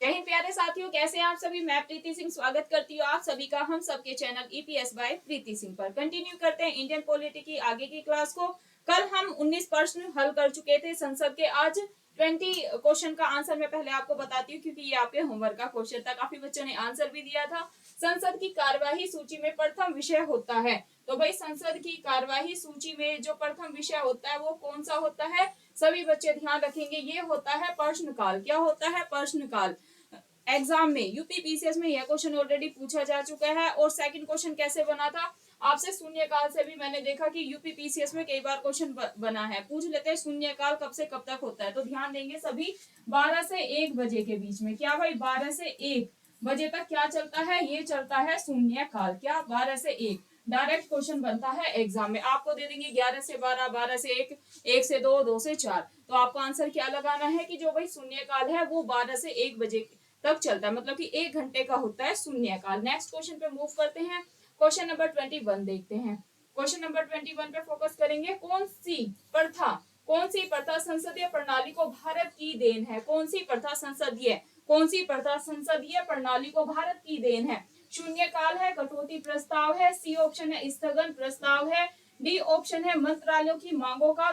जय हिंद प्यारे साथियों, कैसे हैं आप सभी। मैं प्रीति सिंह स्वागत करती हूँ आप सभी का हम सबके चैनल ईपीएस बाय प्रीति सिंह पर। कंटिन्यू करते हैं इंडियन पॉलिटी की आगे की क्लास को। कल हम 19 प्रश्न हल कर चुके थे संसद के। आज 20 क्वेश्चन का आंसर मैं पहले आपको बताती हूँ, क्योंकि ये आपके होमवर्क का क्वेश्चन था। काफी बच्चों ने आंसर भी दिया था। संसद की कार्यवाही सूची में प्रथम विषय होता है। तो भाई संसद की कार्यवाही सूची में जो प्रथम विषय होता है वो कौन सा होता है, सभी बच्चे ध्यान रखेंगे। ये होता है प्रश्नकाल। क्या होता है? प्रश्नकाल। एग्जाम में यूपीपीसीएस में यह क्वेश्चन ऑलरेडी पूछा जा चुका है। और सेकंड क्वेश्चन कैसे बना था आपसे, शून्यकाल से भी मैंने देखा कि यूपीपीसीएस में कई बार क्वेश्चन बना है। पूछ लेते हैं शून्यकाल कब से कब तक होता है। तो ध्यान देंगे सभी, 12 से 1 बजे के बीच में। क्या भाई? 12 से 1 बजे तक क्या चलता है? ये चलता है शून्यकाल। क्या? 12 से 1 डायरेक्ट क्वेश्चन बनता है एग्जाम में। आपको दे देंगे 11 से 12, 12 से 1, 1 से 2, 2 से 4। तो आपको आंसर क्या लगाना है कि जो भाई शून्यकाल है वो 12 से 1 बजे तक चलता है, मतलब कि 1 घंटे का होता है शून्यकाल। नेक्स्ट क्वेश्चन पे मूव करते हैं। क्वेश्चन नंबर 21 देखते हैं। क्वेश्चन नंबर 21 पे फोकस करेंगे। कौन सी प्रथा संसदीय प्रणाली को भारत की देन है? कौन सी प्रथा संसदीय प्रणाली को भारत की देन है? शून्यकाल है, कटौती प्रस्ताव है, सी ऑप्शन है स्थगन प्रस्ताव है, डी ऑप्शन है मंत्रालयों की मांगों का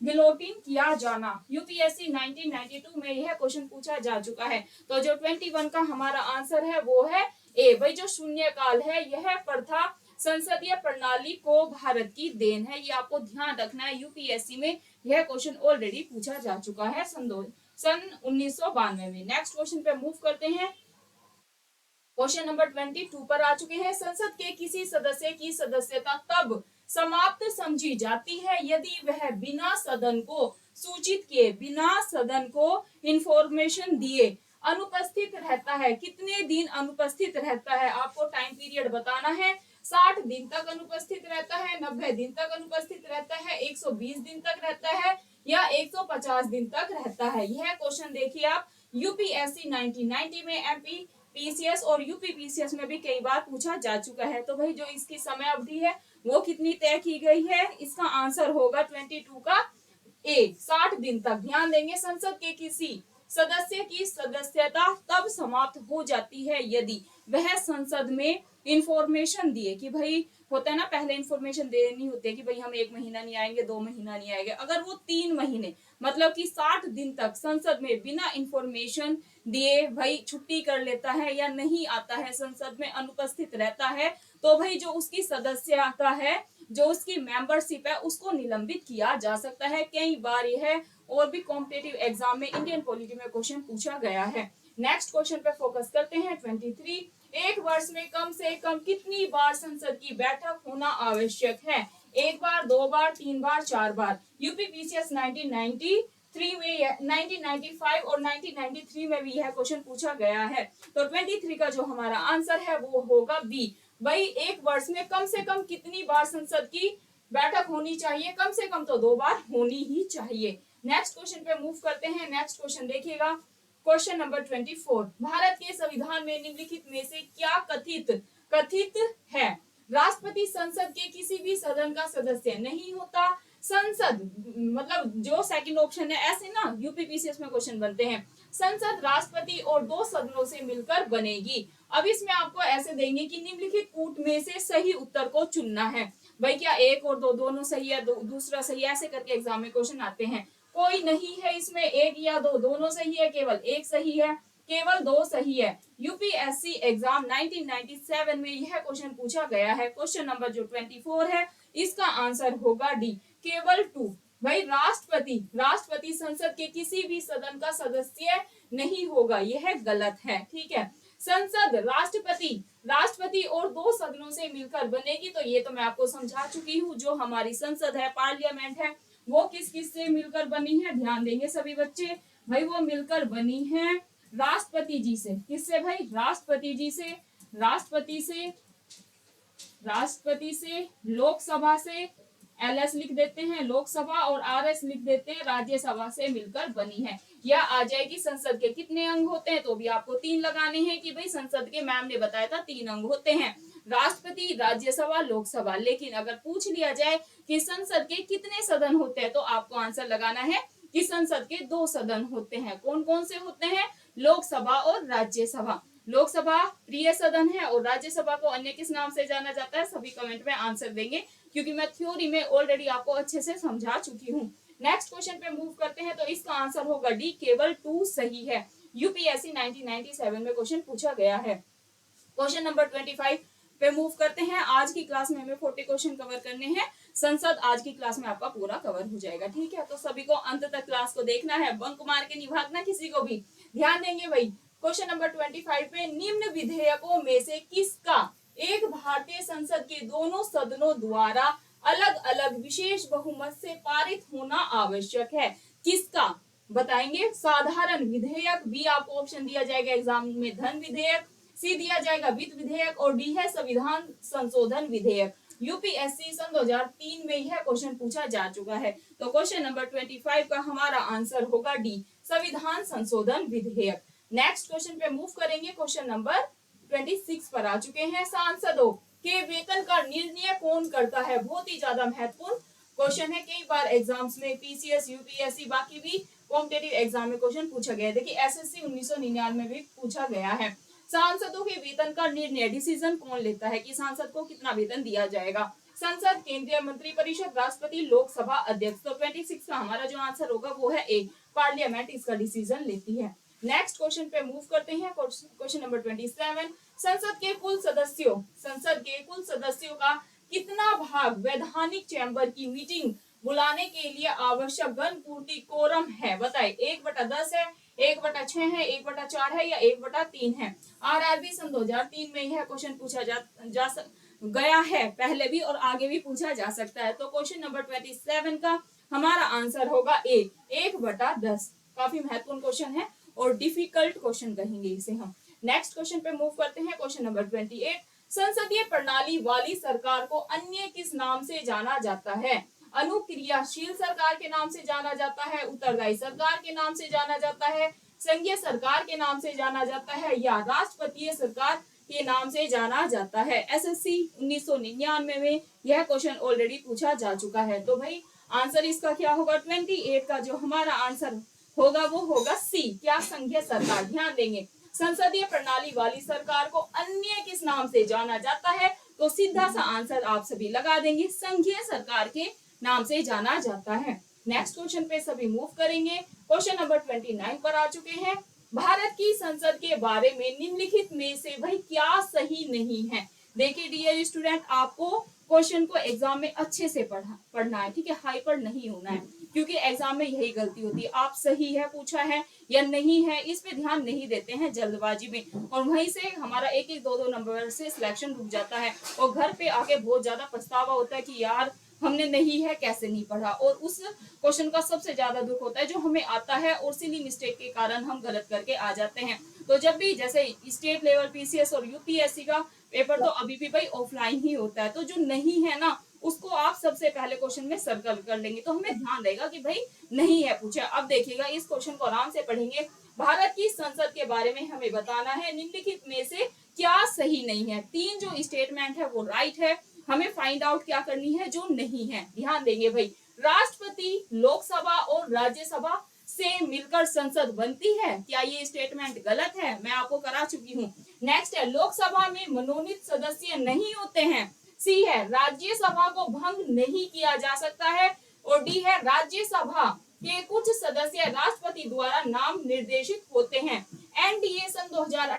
गिलोटिन किया जाना। यूपीएससी 1992 में यह क्वेश्चन पूछा जा चुका है। तो जो 21 का हमारा आंसर है वो है ए। भाई जो शून्यकाल है यह प्रथा संसदीय प्रणाली को भारत की देन है। ये आपको ध्यान रखना है। यूपीएससी में यह क्वेश्चन ऑलरेडी पूछा जा चुका है सन 1992 में। नेक्स्ट क्वेश्चन पे मूव करते हैं। क्वेश्चन नंबर 22 पर आ चुके हैं। संसद के किसी सदस्य की सदस्यता तब समाप्त समझी जाती है यदि वह बिना सदन को सूचित किए, बिना सदन को इंफॉर्मेशन दिए अनुपस्थित रहता है। कितने दिन अनुपस्थित रहता है? आपको टाइम पीरियड बताना है। 60 दिन तक अनुपस्थित रहता है, 90 दिन तक अनुपस्थित रहता है, 120 दिन तक रहता है, या 150 दिन तक रहता है। यह क्वेश्चन देखिए आप, यूपीएससी 1990 में, एमपी पीसीएस और यूपीपीसीएस में भी कई बार पूछा जा चुका है। तो भाई जो इसकी समय अवधि है वो कितनी तय की गई है? इसका आंसर होगा 22 का ए, 60 दिन तक। ध्यान देंगे, संसद के किसी सदस्य की सदस्यता तब समाप्त हो जाती है यदि वह संसद में इंफॉर्मेशन दिए कि भाई होता है ना, पहले इंफॉर्मेशन देनी होती है कि भाई हम 1 महीना नहीं आएंगे, 2 महीना नहीं आएंगे। अगर वो 3 महीने मतलब कि 60 दिन तक संसद में बिना इंफॉर्मेशन दिए भाई छुट्टी कर लेता है या नहीं आता है, संसद में अनुपस्थित रहता है, तो भाई जो उसकी सदस्यता है, जो उसकी मेंबरशिप है, उसको निलंबित किया जा सकता है। कई बार यह और भी कॉम्पिटेटिव एग्जाम में इंडियन पॉलिटी में क्वेश्चन पूछा गया है। नेक्स्ट क्वेश्चन पे फोकस करते हैं। 23, एक वर्ष में कम से कम कितनी बार संसद की बैठक होना आवश्यक है? 1 बार, 2 बार, 3 बार, 4 बार। यूपीपीसीएस 1993 में, 1995 और 1993 में भी यह क्वेश्चन पूछा गया है। तो 23 का जो हमारा आंसर है वो होगा बी। भाई एक वर्ष में कम से कम कितनी बार संसद की बैठक होनी चाहिए? कम से कम तो 2 बार होनी ही चाहिए। नेक्स्ट क्वेश्चन पे मूव करते हैं। नेक्स्ट क्वेश्चन देखिएगा, क्वेश्चन नंबर 24। भारत के संविधान में निम्नलिखित में से क्या कथित कथित है? राष्ट्रपति संसद के किसी भी सदन का सदस्य नहीं होता। संसद मतलब जो सेकंड ऑप्शन है, ऐसे ना यूपीपीसीएस में क्वेश्चन बनते हैं। संसद राष्ट्रपति और 2 सदनों से मिलकर बनेगी। अब इसमें आपको ऐसे देंगे कि निम्नलिखित कूट में से सही उत्तर को चुनना है। भाई क्या 1 और 2 दोनों सही है, दूसरा सही है, ऐसे करके एग्जाम में क्वेश्चन आते हैं। कोई नहीं है इसमें 1 या 2 दोनों सही है, केवल 1 सही है, केवल 2 सही है। यूपीएससी एग्जाम 1997 में यह क्वेश्चन पूछा गया है। क्वेश्चन नंबर जो 24 है इसका आंसर होगा डी, केवल 2। भाई राष्ट्रपति संसद के किसी भी सदन का सदस्य नहीं होगा, यह गलत है। ठीक है, संसद राष्ट्रपति और 2 सदनों से मिलकर बनेगी। तो ये तो मैं आपको समझा चुकी हूँ। जो हमारी संसद है, पार्लियामेंट है, वो किस किस से मिलकर बनी है? ध्यान देंगे सभी बच्चे। भाई वो मिलकर बनी है राष्ट्रपति जी से। किससे भाई? राष्ट्रपति जी से। राष्ट्रपति से, लोकसभा से, एलएस लिख देते हैं लोकसभा, और आरएस लिख देते हैं राज्यसभा से मिलकर बनी है। यह आ जाएगी। संसद के कितने अंग होते हैं? तो भी आपको 3 लगाने हैं कि भाई संसद के मैम ने बताया था 3 अंग होते हैं, राष्ट्रपति, राज्यसभा, लोकसभा। लेकिन अगर पूछ लिया जाए कि संसद के कितने सदन होते हैं, तो आपको आंसर लगाना है कि संसद के 2 सदन होते हैं। कौन कौन से होते हैं? लोकसभा और राज्यसभा। लोकसभा प्रिय सदन है और राज्यसभा को अन्य किस नाम से जाना जाता है, सभी कमेंट में आंसर देंगे क्योंकि मैं थ्योरी में ऑलरेडी आपको अच्छे से समझा चुकी हूँ। नेक्स्ट क्वेश्चन पे मूव करते हैं, तो इसका आंसर होगा डी, केवल 2 सही है। यूपीएससी 1997 में क्वेश्चन पूछा गया है। क्वेश्चन नंबर 25 पे मूव करते हैं। आज की क्लास में हमें 40 क्वेश्चन कवर करने हैं। संसद आज की क्लास में आपका पूरा कवर हो जाएगा, ठीक है। तो सभी को अंत तक क्लास को देखना है, बंक मार के नहीं भागना किसी को भी, ध्यान देंगे भाई। क्वेश्चन नंबर 25 पे, निम्न विधेयकों में से किसका एक भारतीय संसद के दोनों सदनों द्वारा अलग अलग विशेष बहुमत से पारित होना आवश्यक है? किसका बताएंगे? साधारण विधेयक, बी आपको ऑप्शन दिया जाएगा एग्जाम में, धन विधेयक, सी दिया जाएगा वित्त विधेयक और डी है संविधान संशोधन विधेयक। यूपीएससी सन 2003 में यह क्वेश्चन पूछा जा चुका है। तो क्वेश्चन नंबर 25 का हमारा आंसर होगा डी, संविधान संशोधन विधेयक। नेक्स्ट क्वेश्चन पे मूव करेंगे। क्वेश्चन नंबर 26 पर आ चुके हैं। सांसदों के वेतन का निर्णय कौन करता है? बहुत ही ज्यादा महत्वपूर्ण क्वेश्चन है, कई बार एग्जाम्स में पीसीएस, यूपीएससी, बाकी भी कॉम्पिटेटिव एग्जाम में क्वेश्चन पूछा गया है। देखिए एसएससी 1999 में भी पूछा गया है। सांसदों के वेतन का निर्णय, डिसीजन कौन लेता है कि सांसद को कितना वेतन दिया जाएगा? संसद, केंद्रीय मंत्रिपरिषद, राष्ट्रपति, लोकसभा अध्यक्ष। तो 26 का हमारा जो आंसर होगा वो है ए, पार्लियामेंट इसका डिसीजन लेती है। नेक्स्ट क्वेश्चन पे मूव करते हैं। क्वेश्चन नंबर 27, संसद के कुल सदस्यों का कितना भाग वैधानिक चैम्बर की मीटिंग बुलाने के लिए आवश्यक घन पूर्ति कोरम है? बताए, 1/10 है, 1/6 है, 1/4 है या 1/3 है? आरआरबी सन 2003 में यह क्वेश्चन पूछा गया है, पहले भी और आगे भी पूछा जा सकता है। तो क्वेश्चन नंबर 27 का हमारा आंसर होगा ए, 1/10। काफी महत्वपूर्ण क्वेश्चन है और डिफिकल्ट क्वेश्चन कहेंगे इसे हम। नेक्स्ट क्वेश्चन पे मूव करते हैं। क्वेश्चन नंबर 28, संसदीय प्रणाली वाली सरकार को अन्य किस नाम से जाना जाता है? अनुक्रियाशील सरकार के नाम से जाना जाता है, उत्तरदायी सरकार के नाम से जाना जाता है, संघीय सरकार के नाम से जाना जाता है या राष्ट्रपतीय सरकार के नाम से जाना जाता है? एसएससी 1999 में यह क्वेश्चन ऑलरेडी पूछा जा चुका है। तो भाई आंसर इसका क्या होगा? 28 का जो हमारा आंसर होगा वो होगा सी, क्या? संघीय सरकार। ध्यान देंगे, संसदीय प्रणाली वाली सरकार को अन्य किस नाम से जाना जाता है? तो सीधा सा आंसर आप सभी लगा देंगे, संघीय सरकार के नाम से जाना जाता है। नेक्स्ट क्वेश्चन पे सभी मूव करेंगे। क्वेश्चन नंबर 29 पर आ चुके हैं। भारत की संसद के बारे में निम्नलिखित में से भाई क्या सही नहीं है? देखिए डियर स्टूडेंट, आपको क्वेश्चन को एग्जाम में अच्छे से पढ़ना है, ठीक है, हाइपर नहीं होना है, क्योंकि एग्जाम में यही गलती होती है, आप सही है पूछा है या नहीं है इस पे ध्यान नहीं देते हैं जल्दबाजी में, और वहीं से हमारा एक एक दो नंबर से सिलेक्शन रुक जाता है और घर पे आके बहुत ज्यादा पछतावा होता है कि यार हमने नहीं है, कैसे नहीं पढ़ा। और उस क्वेश्चन का सबसे ज्यादा दुख होता है जो हमें आता है और सिली मिस्टेक के कारण हम गलत करके आ जाते हैं। तो जब भी जैसे स्टेट लेवल पीसीएस और यूपीएससी का पेपर तो अभी भी भाई ऑफलाइन ही होता है, तो जो नहीं है ना उसको आप सबसे पहले क्वेश्चन में सर्कल कर लेंगे तो हमें ध्यान रहेगा कि भाई नहीं है पूछा। अब देखिएगा इस क्वेश्चन को आराम से पढ़ेंगे। भारत की संसद के बारे में हमें बताना है निम्नलिखित में से क्या सही नहीं है। 3 जो स्टेटमेंट है वो राइट है, हमें फाइंड आउट क्या करनी है जो नहीं है। ध्यान देंगे भाई, राष्ट्रपति, लोकसभा और राज्यसभा से मिलकर संसद बनती है, क्या ये स्टेटमेंट गलत है? मैं आपको करा चुकी हूँ। नेक्स्ट है, लोकसभा में मनोनीत सदस्य नहीं होते हैं। सी है, राज्यसभा को भंग नहीं किया जा सकता है। और डी है, राज्यसभा के कुछ सदस्य राष्ट्रपति द्वारा नाम निर्देशित होते हैं। एनडीए सन 2000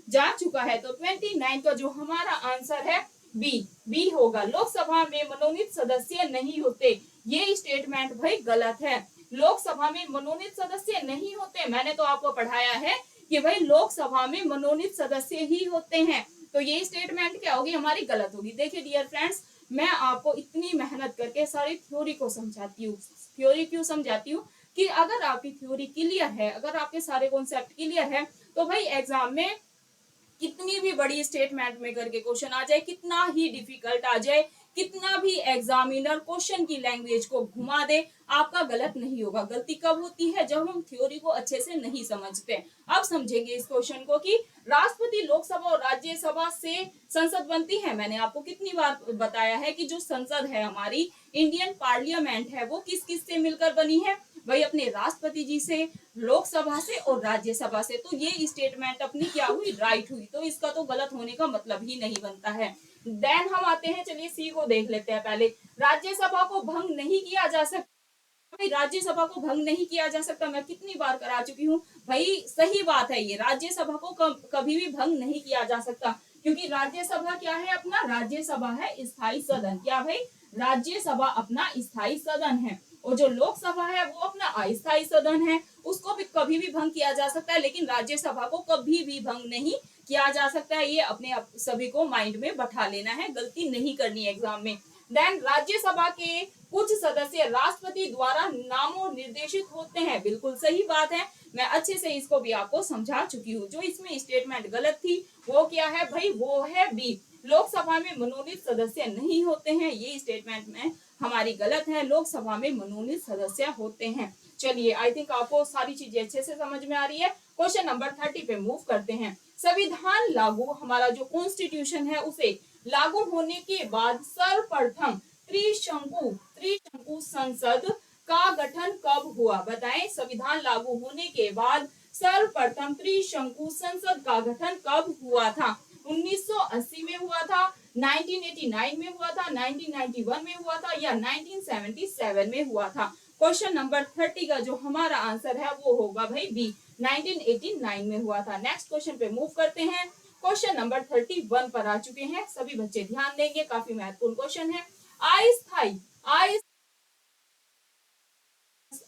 जा चुका है। तो 29 का जो हमारा आंसर है बी होगा, लोकसभा में मनोनीत सदस्य नहीं होते। ये स्टेटमेंट भाई गलत है, लोकसभा में मनोनीत सदस्य नहीं होते। मैंने तो आपको पढ़ाया है कि भाई लोकसभा में मनोनीत सदस्य ही होते हैं, तो ये स्टेटमेंट क्या होगी हमारी, गलत होगी। देखिए डियर फ्रेंड्स, मैं आपको इतनी मेहनत करके सारी थ्योरी को समझाती हूँ। थ्योरी क्यों समझाती हूँ कि अगर आपकी थ्योरी क्लियर है, अगर आपके सारे कॉन्सेप्ट क्लियर है, तो भाई एग्जाम में कितनी भी बड़ी स्टेटमेंट में करके क्वेश्चन आ जाए, कितना ही डिफिकल्ट आ जाए, कितना भी एग्जामिनर क्वेश्चन की लैंग्वेज को घुमा दे, आपका गलत नहीं होगा। गलती कब होती है? जब हम थ्योरी को अच्छे से नहीं समझते। अब समझेंगे इस क्वेश्चन को कि राष्ट्रपति लोकसभा और राज्यसभा से संसद बनती है। मैंने आपको कितनी बार बताया है कि जो संसद है हमारी इंडियन पार्लियामेंट है वो किस किस से मिलकर बनी है? वही अपने राष्ट्रपति जी से, लोकसभा से और राज्यसभा से। तो ये स्टेटमेंट अपनी क्या हुई? राइट हुई। तो इसका तो गलत होने का मतलब ही नहीं बनता है। देन हम आते हैं, चलिए सी को देख लेते हैं पहले। राज्यसभा को भंग नहीं किया जा सकता। भाई राज्यसभा को भंग नहीं किया जा सकता, मैं कितनी बार करा चुकी हूँ भाई। सही बात है, ये राज्यसभा को कभी भी भंग नहीं किया जा सकता, क्योंकि राज्यसभा क्या है? अपना राज्यसभा है स्थायी सदन। क्या भाई? राज्यसभा अपना स्थायी सदन है, और जो लोकसभा है वो अपना अस्थायी सदन है। उसको भी कभी भी भंग किया जा सकता है, लेकिन राज्यसभा को कभी भी भंग नहीं किया जा सकता है। ये अपने सभी को माइंड में बैठा लेना है, गलती नहीं करनी है एग्जाम में। देन राज्यसभा के कुछ सदस्य राष्ट्रपति द्वारा नामो निर्देशित होते हैं। बिल्कुल सही बात है, मैं अच्छे से इसको भी आपको समझा चुकी हूँ। जो इसमें स्टेटमेंट गलत थी वो क्या है भाई? वो है बी, लोकसभा में मनोनीत सदस्य नहीं होते हैं। ये स्टेटमेंट में हमारी गलत है, लोकसभा में मनोनीत सदस्य होते हैं। चलिए, आई थिंक आपको सारी चीजें अच्छे से समझ में आ रही है। क्वेश्चन नंबर 30 पे मूव करते हैं। संविधान लागू, हमारा जो कॉन्स्टिट्यूशन है उसे लागू होने के बाद सर्वप्रथम त्रिशंकु संसद का गठन कब हुआ? बताएं, संविधान लागू होने के बाद सर्वप्रथम त्रिशंकु संसद का गठन कब हुआ था? 1980 में हुआ था, 1989 में हुआ था, 1991 में हुआ था, या 1977 में हुआ था? क्वेश्चन नंबर 30 का जो हमारा आंसर है वो होगा भाई बी, 1989 में हुआ था। नेक्स्ट क्वेश्चन पे मूव करते हैं। क्वेश्चन नंबर 31 पर आ चुके हैं, सभी बच्चे ध्यान देंगे, काफी महत्वपूर्ण क्वेश्चन है। अस्थाई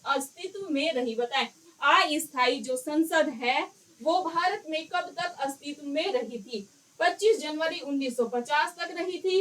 अस्तित्व में रही, बताएं अस्थाई जो संसद है वो भारत में कब तक अस्तित्व में रही थी? 25 जनवरी 1950 तक रही थी,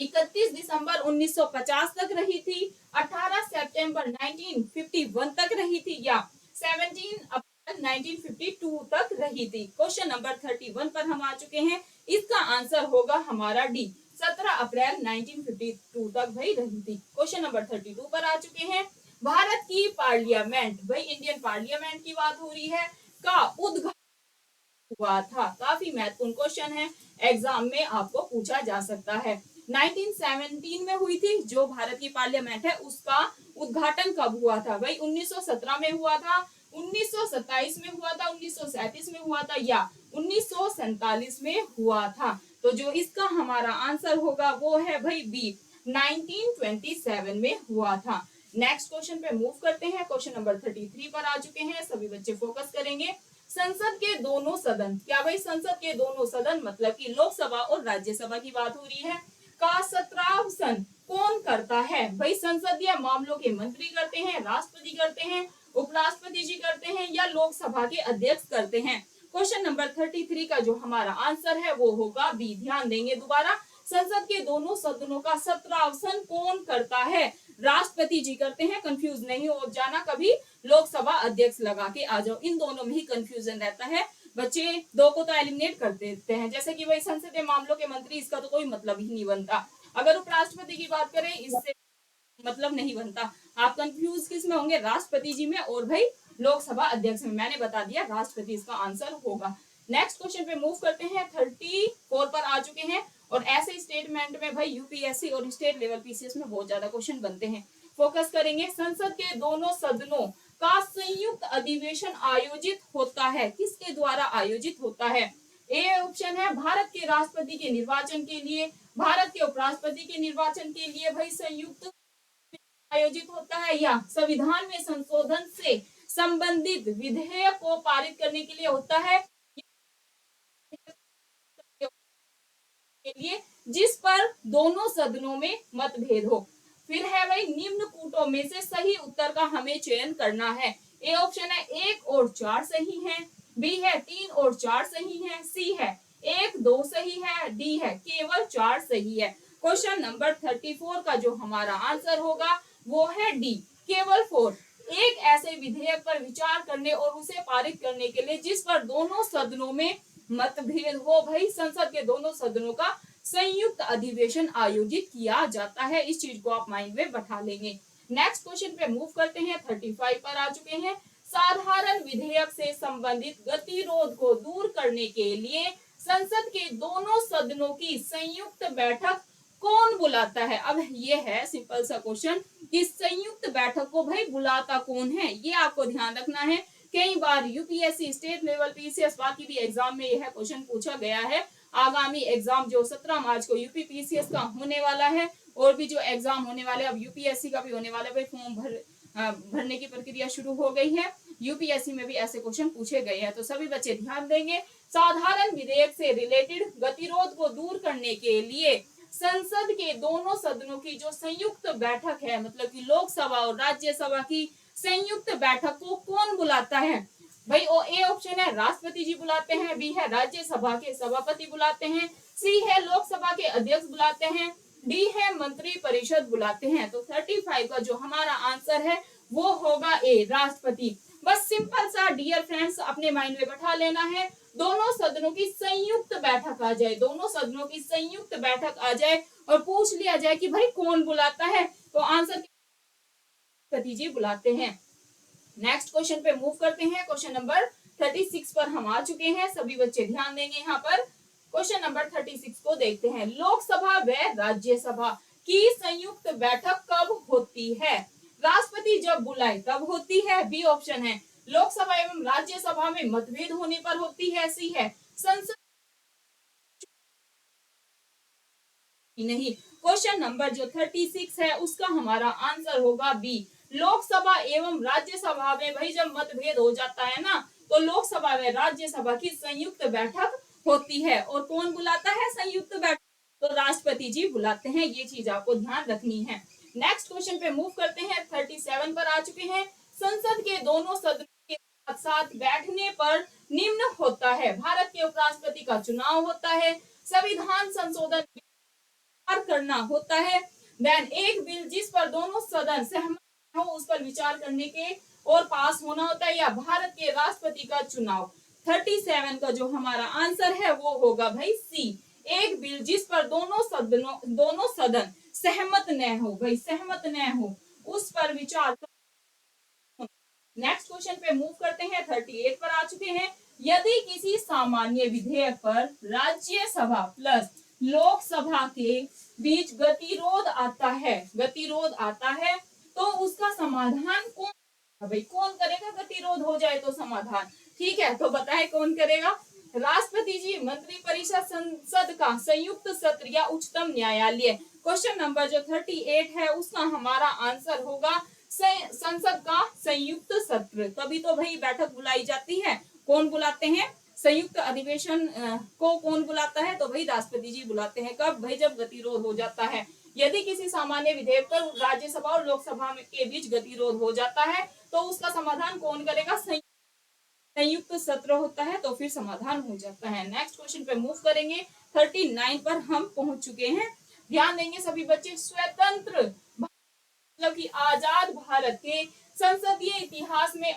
31 दिसंबर 1950 तक रही थी, 18 सितंबर 1951 तक रही थी, या 17 अप्रैल 1952 तक रही थी? क्वेश्चन नंबर 31 पर हम आ चुके हैं, इसका आंसर होगा हमारा डी, 17 अप्रैल 1952 तक भाई रही थी। क्वेश्चन नंबर 32 पर आ चुके हैं। भारत की पार्लियामेंट, भाई इंडियन पार्लियामेंट की बात हो रही है, का उद्घाटन हुआ था? काफी महत्वपूर्ण क्वेश्चन है, एग्जाम में आपको पूछा जा सकता है। 1917 में हुई थी जो भारत की पार्लियामेंट है, उसका उद्घाटन कब हुआ था? भाई 1917 में हुआ था, 1927 में हुआ था, 1937 में हुआ था, या 1947 में हुआ था? तो जो इसका हमारा आंसर होगा वो है भाई बी, 1927 में हुआ था। नेक्स्ट क्वेश्चन पे मूव करते हैं। क्वेश्चन नंबर 33 पर आ चुके हैं, सभी बच्चे फोकस करेंगे। संसद के दोनों सदन, क्या भाई संसद के दोनों सदन मतलब कि लोकसभा और राज्यसभा की बात हो रही है, का सत्रावसन कौन करता है? भाई संसदीय मामलों के मंत्री करते हैं, राष्ट्रपति करते हैं, उपराष्ट्रपति जी करते हैं, या लोकसभा के अध्यक्ष करते हैं? क्वेश्चन नंबर 33 का जो हमारा आंसर है वो होगा बी। ध्यान देंगे दोबारा, संसद के दोनों सदनों का सत्रावसन कौन करता है? राष्ट्रपति जी करते हैं, कंफ्यूज नहीं हो जाना कभी, लोकसभा अध्यक्ष लगा के आ जाओ, इन दोनों में ही कंफ्यूजन रहता है। बच्चे दो को तो एलिमिनेट कर देते हैं, जैसे कि भाई संसदीय मामलों के मंत्री, इसका तो कोई मतलब ही नहीं बनता। अगर उपराष्ट्रपति की बात करें, इससे मतलब नहीं बनता। आप कंफ्यूज किस में होंगे? राष्ट्रपति जी में और भाई लोकसभा अध्यक्ष में। मैंने बता दिया राष्ट्रपति इसका आंसर होगा। नेक्स्ट क्वेश्चन पे मूव करते हैं, 34 पर आ चुके हैं, और ऐसे स्टेटमेंट में भाई यूपीएससी और स्टेट लेवल पीसीएस में बहुत ज्यादा क्वेश्चन बनते हैं। फोकस करेंगे, संसद के दोनों सदनों का संयुक्त अधिवेशन आयोजित होता है, किसके द्वारा आयोजित होता है? ए ऑप्शन है भारत के राष्ट्रपति के निर्वाचन के लिए, भारत के उपराष्ट्रपति के निर्वाचन के लिए भाई संयुक्त आयोजित होता है, या संविधान में संशोधन से संबंधित विधेयक को पारित करने के लिए होता है, के लिए जिस पर दोनों सदनों में मतभेद हो। फिर है भाई निम्न कूटों में से सही उत्तर का हमें चयन करना है। ए ऑप्शन है 1 और 4 सही है, बी है 3 और 4 सही है, सी है 1 2 सही है, डी है केवल 4 सही है। क्वेश्चन नंबर 34 का जो हमारा आंसर होगा वो है डी, केवल 4। एक ऐसे विधेयक पर विचार करने और उसे पारित करने के लिए जिस पर दोनों सदनों में मतभेद हो, भाई संसद के दोनों सदनों का संयुक्त अधिवेशन आयोजित किया जाता है। इस चीज को आप माइंड में बैठा लेंगे। नेक्स्ट क्वेश्चन पे मूव करते हैं। 35 पर आ चुके हैं। साधारण विधेयक से संबंधित गतिरोध को दूर करने के लिए संसद के दोनों सदनों की संयुक्त बैठक कौन बुलाता है? अब ये है सिंपल सा क्वेश्चन, इस संयुक्त बैठक को भाई बुलाता कौन है, ये आपको ध्यान रखना है। कई बार यूपीएससी स्टेट लेवल पीसीएस बाकी भी एग्जाम में यह क्वेश्चन पूछा गया है। आगामी एग्जाम जो 17 मार्च को यूपी पीसीएस का होने वाला है, और भी जो एग्जाम होने वाले, अब यूपीएससी का भी होने वाला है, फॉर्म भरने की प्रक्रिया शुरू हो गई है। यूपीएससी में भी ऐसे क्वेश्चन पूछे गए हैं, तो सभी बच्चे ध्यान देंगे। साधारण विधेयक से रिलेटेड गतिरोध को दूर करने के लिए संसद के दोनों सदनों की जो संयुक्त बैठक है, मतलब कि लोकसभा और राज्यसभा की संयुक्त बैठक को कौन बुलाता है? भाई ओ ए ऑप्शन है राष्ट्रपति जी बुलाते हैं, बी है राज्यसभा के सभापति बुलाते हैं, सी है लोकसभा के अध्यक्ष बुलाते हैं, डी है मंत्री परिषद बुलाते हैं। तो 35 का जो हमारा आंसर है वो होगा ए, राष्ट्रपति। बस सिंपल सा डियर फ्रेंड्स अपने माइंड में बैठा लेना है, दोनों सदनों की संयुक्त बैठक आ जाए, दोनों सदनों की संयुक्त बैठक आ जाए और पूछ लिया जाए कि भाई कौन बुलाता है, तो आंसर राष्ट्रपति जी बुलाते हैं। नेक्स्ट क्वेश्चन पे मूव करते हैं। क्वेश्चन नंबर 36 पर हम आ चुके हैं, सभी बच्चे ध्यान देंगे यहाँ पर। क्वेश्चन नंबर 36 को देखते हैं। लोकसभा व राज्यसभा की संयुक्त बैठक कब होती है? राष्ट्रपति जब बुलाए तब होती है, बी ऑप्शन है लोकसभा एवं राज्यसभा में मतभेद होने पर होती है, सी है संसद नहीं। क्वेश्चन नंबर जो 36 है उसका हमारा आंसर होगा बी, लोकसभा एवं राज्यसभा में भाई जब मतभेद हो जाता है ना, तो लोकसभा व राज्यसभा की संयुक्त बैठक होती है। और कौन बुलाता है संयुक्त बैठक? तो राष्ट्रपति जी बुलाते हैं, ये चीज आपको ध्यान रखनी है। नेक्स्ट क्वेश्चन पे मूव करते हैं। 37 पर आ चुके हैं। संसद के दोनों सदनों के साथ साथ बैठने पर निम्न होता है। भारत के उपराष्ट्रपति का चुनाव होता है, संविधान संशोधन करना होता है, देन एक बिल जिस पर दोनों सदन सहमत हो उस पर विचार करने के और पास होना होता है, या भारत के राष्ट्रपति का चुनाव। 37 का जो हमारा आंसर है वो होगा भाई सी, एक बिल जिस पर दोनों सदन सहमत न हो, भाई सहमत न हो उस पर विचार। नेक्स्ट क्वेश्चन पे मूव करते हैं। 38 पर आ चुके हैं। यदि किसी सामान्य विधेयक पर राज्यसभा प्लस लोकसभा के बीच गतिरोध आता है तो उसका समाधान कौन करेगा? गतिरोध हो जाए तो समाधान, ठीक है, तो बताए कौन करेगा? राष्ट्रपति जी, मंत्री परिषद, संसद का संयुक्त सत्र या उच्चतम न्यायालय। क्वेश्चन नंबर जो 38 है उसका हमारा आंसर होगा संसद का संयुक्त सत्र। तभी तो भाई बैठक बुलाई जाती है। कौन बुलाते हैं संयुक्त अधिवेशन को? कौन बुलाता है? तो भाई राष्ट्रपति जी बुलाते हैं। कब? भाई जब गतिरोध हो जाता है। यदि किसी सामान्य विधेयक पर राज्यसभा और लोकसभा के बीच गतिरोध हो जाता है तो उसका समाधान कौन करेगा? संयुक्त सत्र होता है, तो फिर समाधान हो जाता है। नेक्स्ट क्वेश्चन पे मूव करेंगे। 39 पर हम पहुंच चुके हैं, ध्यान देंगे सभी बच्चे। स्वतंत्र मतलब कि आजाद भारत के संसदीय इतिहास में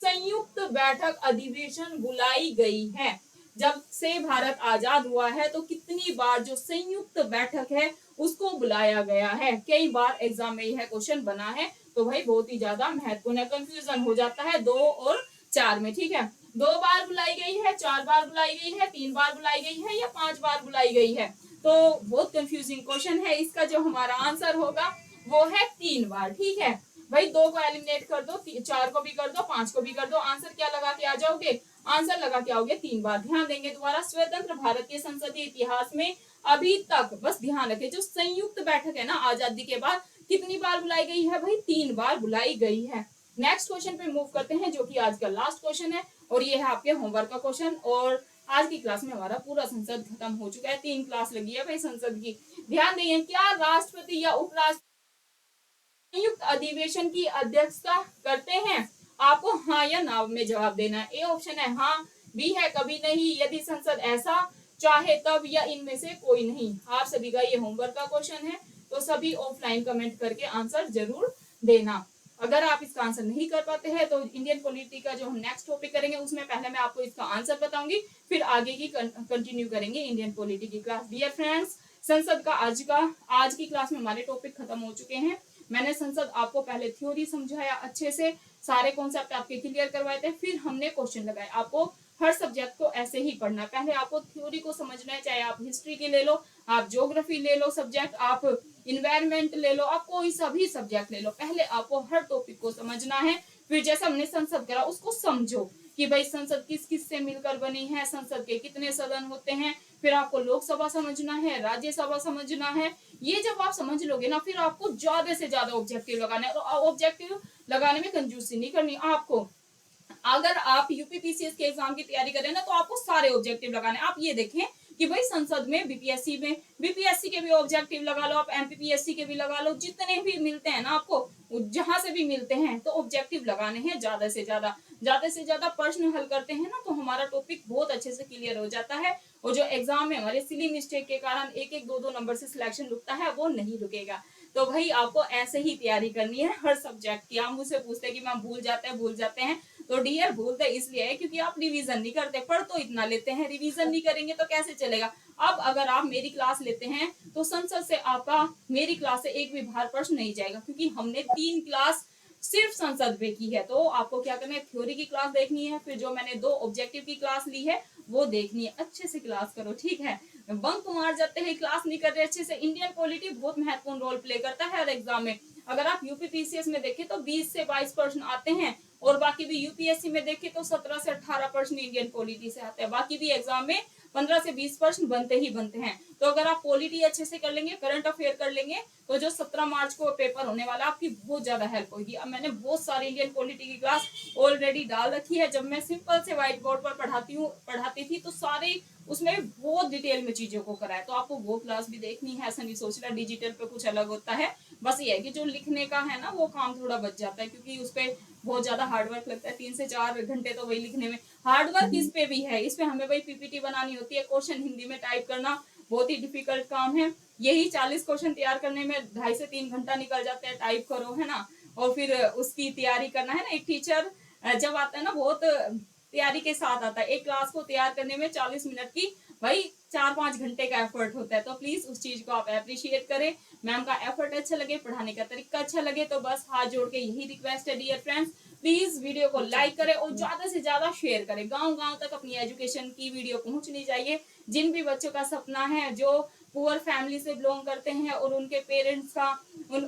संयुक्त बैठक अधिवेशन बुलाई गई है। जब से भारत आजाद हुआ है तो कितनी बार जो संयुक्त बैठक है उसको बुलाया गया है? कई बार एग्जाम में यह क्वेश्चन बना है, तो भाई बहुत ही ज्यादा महत्वपूर्ण है। कंफ्यूजन हो जाता है 2 और 4 में, ठीक है। 2 बार बुलाई गई है, 4 बार बुलाई गई है, 3 बार बुलाई गई है या 5 बार बुलाई गई है, तो बहुत कंफ्यूजिंग क्वेश्चन है। इसका जो हमारा आंसर होगा वो है 3 बार, ठीक है। भाई 2 को एलिमिनेट कर दो, 4 को भी कर दो, 5 को भी कर दो, आंसर क्या लगा के आ जाओगे? आंसर लगा के आओगे 3 बार। ध्यान देंगे दोबारा, स्वतंत्र भारत के संसदीय इतिहास में अभी तक, बस ध्यान रखें, जो संयुक्त बैठक है ना आजादी के बाद, कितनी बार बुलाई गई है? भाई 3 बार बुलाई गई है। नेक्स्ट क्वेश्चन पे मूव करते हैं, जो कि आज का लास्ट क्वेश्चन है और ये है आपके होमवर्क का क्वेश्चन। और आज की क्लास में हमारा पूरा संसद खत्म हो चुका है, 3 क्लास लगी है भाई संसद की। ध्यान देंगे, क्या राष्ट्रपति या उपराष्ट्रपति संयुक्त अधिवेशन की अध्यक्षता करते हैं? आपको हाँ या ना में जवाब देना है। ए ऑप्शन है हाँ, बी है कभी नहीं, यदि संसद ऐसा चाहे तब, या इनमें से कोई नहीं। आप सभी का ये होमवर्क का क्वेश्चन है, तो सभी ऑफलाइन कमेंट करके आंसर जरूर देना। अगर आप इसका आंसर नहीं कर पाते हैं तो इंडियन पॉलिटी का जो हम नेक्स्ट टॉपिक करेंगे उसमें पहले मैं आपको इसका आंसर बताऊंगी, फिर आगे की कंटिन्यू करेंगे इंडियन पॉलिटी की क्लास। डियर फ्रेंड्स, संसद का आज की क्लास में हमारे टॉपिक खत्म हो चुके हैं। मैंने संसद आपको पहले थ्योरी समझाया, अच्छे से सारे कॉन्सेप्ट आपके क्लियर करवाए थे, फिर हमने क्वेश्चन लगाए। आपको हर सब्जेक्ट को ऐसे ही पढ़ना है। पहले आपको थ्योरी को समझना है, चाहे आप हिस्ट्री की ले लो, आप ज्योग्राफी ले लो सब्जेक्ट, आप इन्वायरमेंट ले लो, आप कोई सा भी सब्जेक्ट ले लो, पहले आपको हर टॉपिक को समझना है। फिर जैसे हमने संसद करा उसको समझो कि भाई संसद किस किस से मिलकर बनी है, संसद के कितने सदन होते हैं। फिर आपको लोकसभा समझना है, राज्यसभा समझना है। ये जब आप समझ लोगे ना, फिर आपको ज्यादा से ज्यादा ऑब्जेक्टिव लगाना है। और ऑब्जेक्टिव लगाने में कंजूसी नहीं करनी आपको। अगर आप यूपीपीसीएस के एग्जाम की तैयारी करें ना, तो आपको सारे ऑब्जेक्टिव लगाने। आप ये देखें कि भाई संसद में बीपीएससी के भी ऑब्जेक्टिव लगा लो, आप एमपीपीएससी के भी लगा लो, जितने भी मिलते हैं ना आपको, जहां से भी मिलते हैं, तो ऑब्जेक्टिव लगाने हैं ज्यादा से ज्यादा प्रश्न हल करते हैं ना, तो हमारा टॉपिक बहुत अच्छे से क्लियर हो जाता है। और जो एग्जाम में हमारे सिली मिस्टेक के कारण एक एक दो नंबर से सिलेक्शन रुकता है, वो नहीं रुकेगा। तो भाई आपको ऐसे ही तैयारी करनी है हर सब्जेक्ट की। आप मुझसे पूछते हैं कि मैम भूल जाते हैं, तो डियर भूलते इसलिए है क्योंकि आप रिवीजन नहीं करते। पढ़ तो इतना लेते हैं, रिवीजन नहीं करेंगे तो कैसे चलेगा। अब अगर आप मेरी क्लास लेते हैं तो संसद से आपका मेरी क्लास से एक भी बाहर प्रश्न नहीं जाएगा, क्योंकि हमने 3 क्लास सिर्फ संसद में की है। तो आपको क्या करना है, थ्योरी की क्लास देखनी है, फिर जो मैंने 2 ऑब्जेक्टिव की क्लास ली है वो देखनी है। अच्छे से क्लास करो, ठीक है। बंक मार जाते हैं, क्लास नहीं कर रहे अच्छे से। इंडियन पॉलिटी बहुत महत्वपूर्ण रोल प्ले करता है हर एग्जाम में। अगर आप यूपीपीसीएस में देखें तो 20 से 22 प्रश्न आते हैं, और बाकी भी यूपीएससी में देखें तो 17 से 18 प्रश्न इंडियन पॉलिटी से आते हैं। बाकी भी एग्जाम में 15 से 20 प्रश्न बनते ही बनते हैं। तो अगर आप पॉलिटी अच्छे से कर लेंगे, करंट अफेयर कर लेंगे, तो जो 17 मार्च को पेपर होने वाला आपकी बहुत ज्यादा हेल्प होगी। अब मैंने बहुत सारी इंडियन पॉलिटी की क्लास ऑलरेडी डाल रखी है। जब मैं सिंपल से व्हाइट बोर्ड पर पढ़ाती थी तो सारे उसमें बहुत डिटेल में चीजों को कराया। तो आपको वो क्लास भी देखनी है, ऐसा नहीं सोचना डिजिटल पे कुछ अलग होता है। बस ये है कि जो लिखने का है ना वो काम थोड़ा बच जाता है, क्योंकि उस पर बहुत ज्यादा हार्डवर्क लगता है। 3 से 4 घंटे तो वही लिखने में। हार्डवर्क इस पे भी है, इस पे हमें वही पीपीटी बनानी होती है, क्वेश्चन हिंदी में टाइप करना बहुत ही डिफिकल्ट काम है। यही 40 क्वेश्चन तैयार करने में 2.5 से 3 घंटा निकल जाता है। टाइप करो, है ना, और फिर उसकी तैयारी करना है ना। एक टीचर जब आता है ना, बहुत तैयारी के साथ आता है। एक क्लास को तैयार करने में 40 मिनट की भाई 4-5 घंटे का एफर्ट होता है। तो प्लीज उस चीज को आप अप्रिशिएट करें। मैम का एफर्ट अच्छा लगे, पढ़ाने का तरीका अच्छा लगे, तो बस हाथ जोड़ के यही रिक्वेस्ट है डियर फ्रेंड्स, प्लीज वीडियो को लाइक करें और ज्यादा से ज्यादा शेयर करें। गांव गांव तक अपनी एजुकेशन की वीडियो पहुंचनी चाहिए। जिन भी बच्चों का सपना है, जो पुअर फैमिली से बिलोंग करते हैं और उनके पेरेंट्स का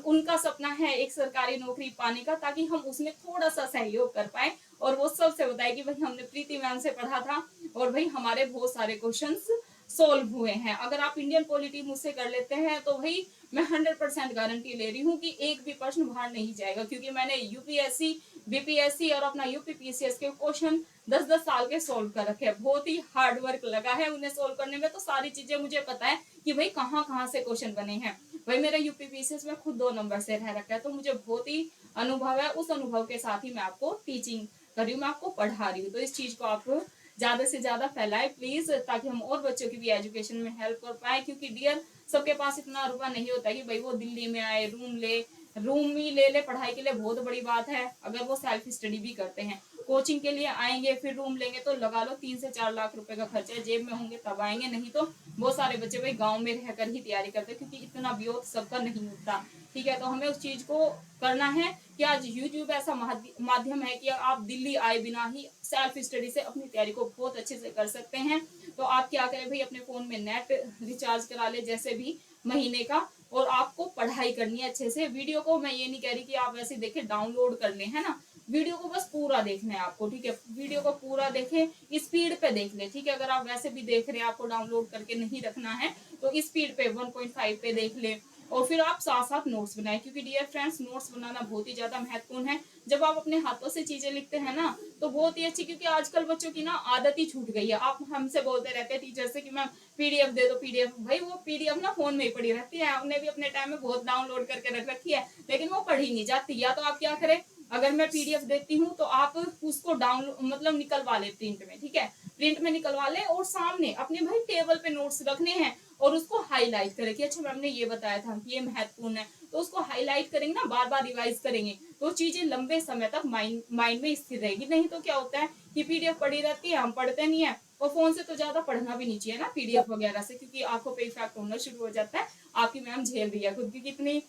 उनका सपना है एक सरकारी नौकरी पाने का, ताकि हम उसमें थोड़ा सा सहयोग कर पाए और वो सबसे बताए कि भाई हमने प्रीति मैम से पढ़ा था और भाई हमारे बहुत सारे क्वेश्चंस सोल्व हुए हैं। अगर आप इंडियन पॉलिटी मुझसे कर लेते हैं तो भाई मैं 100% गारंटी ले रही हूँ कि एक भी प्रश्न बाहर नहीं जाएगा, क्योंकि मैंने यूपीएससी, बीपीएससी और अपना यूपीपीसीएस के क्वेश्चन 10-10 साल के सोल्व कर रखे हैं। बहुत ही हार्ड वर्क लगा है उन्हें सोल्व करने में। तो सारी चीजें मुझे पता है कि भाई कहाँ कहाँ से क्वेश्चन बने हैं। भाई मेरा यूपीपीसीएस में खुद 2 नंबर से रह रखा है, तो मुझे बहुत ही अनुभव है। उस अनुभव के साथ ही मैं आपको टीचिंग कर रही हूँ, मैं आपको पढ़ा रही हूँ। तो इस चीज को आप ज्यादा से ज्यादा फैलाए प्लीज, ताकि हम और बच्चों की भी एजुकेशन में हेल्प कर पाए। क्योंकि डियर सबके पास इतना रुपया नहीं होता कि भाई वो दिल्ली में आए, रूम ही ले पढ़ाई के लिए बहुत बड़ी बात है। अगर वो सेल्फ स्टडी भी करते हैं, कोचिंग के लिए आएंगे फिर रूम लेंगे, तो लगा लो 3 से 4 लाख रुपए का खर्चा जेब में होंगे तब आएंगे। नहीं तो बहुत सारे बच्चे भाई गाँव में रहकर ही तैयारी करते हैं, क्योंकि इतना विरोध सबका नहीं होता। ठीक है, तो हमें उस चीज को करना है कि आज यूट्यूब ऐसा माध्यम है कि आप दिल्ली आए बिना ही सेल्फ स्टडी से अपनी तैयारी को बहुत अच्छे से कर सकते हैं। तो आप क्या करें भाई, अपने फोन में नेट रिचार्ज करा ले जैसे भी महीने का, और आपको पढ़ाई करनी है अच्छे से। वीडियो को मैं ये नहीं कह रही कि आप वैसे देखें डाउनलोड कर लें, है ना। वीडियो को बस पूरा देखना है आपको, ठीक है। वीडियो को पूरा देखें, स्पीड पे देख ले, ठीक है। अगर आप वैसे भी देख रहे हैं, आपको डाउनलोड करके नहीं रखना है, तो स्पीड पे 1.5 पे देख ले। और फिर आप साथ साथ नोट्स बनाए, क्योंकि डियर फ्रेंड्स नोट्स बनाना बहुत ही ज्यादा महत्वपूर्ण है। जब आप अपने हाथों से चीजें लिखते हैं ना, तो बहुत ही अच्छी, क्योंकि आजकल बच्चों की ना आदत ही छूट गई है। आप हमसे बोलते रहते हैं टीचर से कि मैम पीडीएफ दे दो, पीडीएफ। भाई वो पीडीएफ ना फोन में ही पड़ी रहती है, उन्हें भी अपने टाइम में बहुत डाउनलोड करके रख रखी है, लेकिन वो पढ़ी नहीं जाती। या तो आप क्या करें, अगर मैं पीडीएफ देती हूँ तो आप उसको डाउनलोड मतलब निकलवा ले प्रिंट में, ठीक है। प्रिंट में निकलवा ले और सामने अपने भाई टेबल पे नोट्स रखने हैं और उसको हाईलाइट करें कि अच्छा मैम ने ये बताया था कि ये महत्वपूर्ण है। तो तो उसको हाईलाइट करेंगे ना, बार बार रिवाइज करेंगे तो चीजें लंबे समय तक माइंड में स्थिर रहेगी। नहीं तो क्या होता है कि पीडीएफ पड़ी रहती है, हम पढ़ते नहीं है, और फोन से तो ज्यादा पढ़ना भी नहीं चाहिए ना पीडीएफ वगैरह से, क्योंकि आंखों पे इफेक्ट होना शुरू हो जाता है। आपकी मैम झेल रही है खुद की कितनी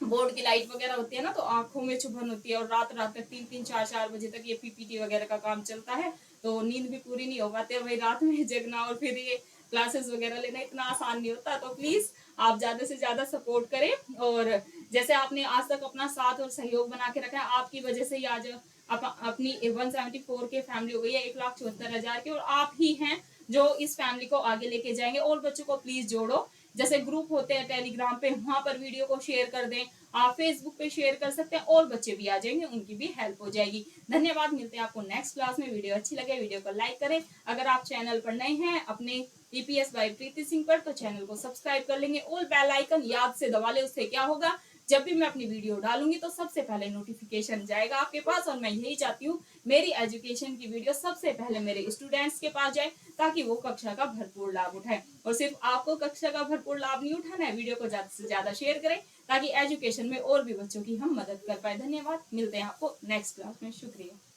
बोर्ड की लाइट वगैरह होती है ना, तो आंखों में चुभन होती है, और रात रात तक 3-3 4-4 बजे तक ये पीपीटी वगैरह का काम चलता है, तो नींद भी पूरी नहीं हो पाती है भाई, रात में जगना और फिर ये क्लासेस वगैरह लेना इतना आसान नहीं होता। तो प्लीज आप ज्यादा से ज्यादा सपोर्ट करें, और जैसे आपने आज तक अपना साथ और सहयोग बना के रखा है, आपकी वजह से ही आज अपनी 174 के फैमिली हो गई है 1,74,000 की, और आप ही हैं जो इस फैमिली को आगे लेके जाएंगे। और बच्चों को प्लीज जोड़ो, जैसे ग्रुप होते हैं टेलीग्राम पे, वहां पर वीडियो को शेयर कर दें, आप फेसबुक पे शेयर कर सकते हैं, और बच्चे भी आ जाएंगे, उनकी भी हेल्प हो जाएगी। धन्यवाद, मिलते हैं आपको नेक्स्ट क्लास में। वीडियो अच्छी लगे वीडियो को लाइक करें, अगर आप चैनल पर नए हैं अपने ईपीएस बाय प्रीति सिंह पर, तो चैनल को सब्सक्राइब कर लेंगे, और बेल आइकन याद से दबा ले, उससे क्या होगा जब भी मैं अपनी वीडियो डालूंगी तो सबसे पहले नोटिफिकेशन जाएगा आपके पास। और मैं यही चाहती हूँ मेरी एजुकेशन की वीडियो सबसे पहले मेरे स्टूडेंट्स के पास जाए, ताकि वो कक्षा का भरपूर लाभ उठाए। और सिर्फ आपको कक्षा का भरपूर लाभ नहीं उठाना है, वीडियो को ज्यादा से ज्यादा शेयर करें, ताकि एजुकेशन में और भी बच्चों की हम मदद कर पाए। धन्यवाद, मिलते हैं आपको नेक्स्ट क्लास में। शुक्रिया।